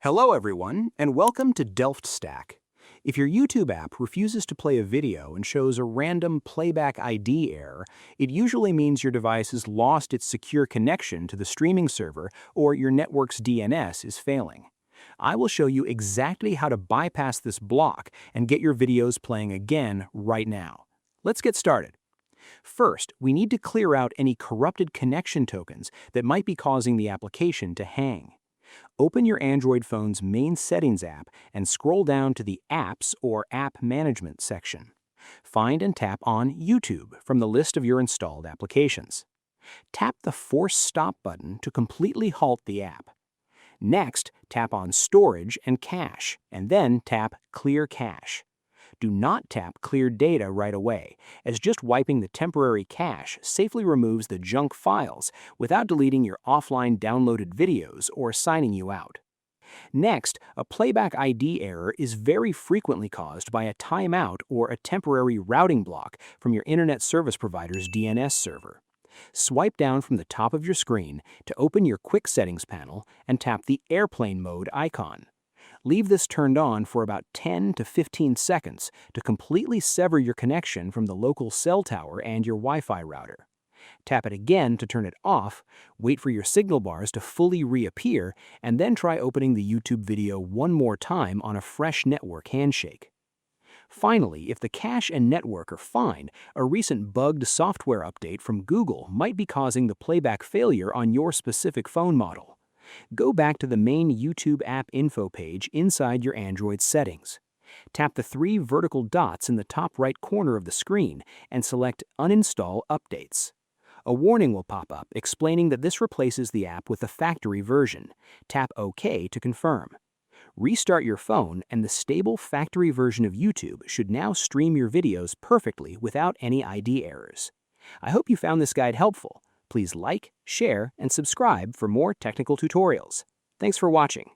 Hello everyone, and welcome to Delft Stack. If your YouTube app refuses to play a video and shows a random Playback ID error, it usually means your device has lost its secure connection to the streaming server or your network's DNS is failing. I will show you exactly how to bypass this block and get your videos playing again right now. Let's get started. First, we need to clear out any corrupted connection tokens that might be causing the application to hang. Open your Android phone's main Settings app and scroll down to the Apps or App Management section. Find and tap on YouTube from the list of your installed applications. Tap the Force Stop button to completely halt the app. Next, tap on Storage and Cache, and then tap Clear Cache. Do not tap Clear Data right away, as just wiping the temporary cache safely removes the junk files without deleting your offline downloaded videos or signing you out. Next, a Playback ID error is very frequently caused by a timeout or a temporary routing block from your internet service provider's DNS server. Swipe down from the top of your screen to open your Quick Settings panel and tap the Airplane Mode icon. Leave this turned on for about 10 to 15 seconds to completely sever your connection from the local cell tower and your Wi-Fi router. Tap it again to turn it off, wait for your signal bars to fully reappear, and then try opening the YouTube video one more time on a fresh network handshake. Finally, if the cache and network are fine, a recent bugged software update from Google might be causing the playback failure on your specific phone model. Go back to the main YouTube app info page inside your Android settings. Tap the three vertical dots in the top right corner of the screen and select Uninstall Updates. A warning will pop up explaining that this replaces the app with the factory version. Tap OK to confirm. Restart your phone and the stable factory version of YouTube should now stream your videos perfectly without any ID errors. I hope you found this guide helpful. Please like, share, and subscribe for more technical tutorials. Thanks for watching.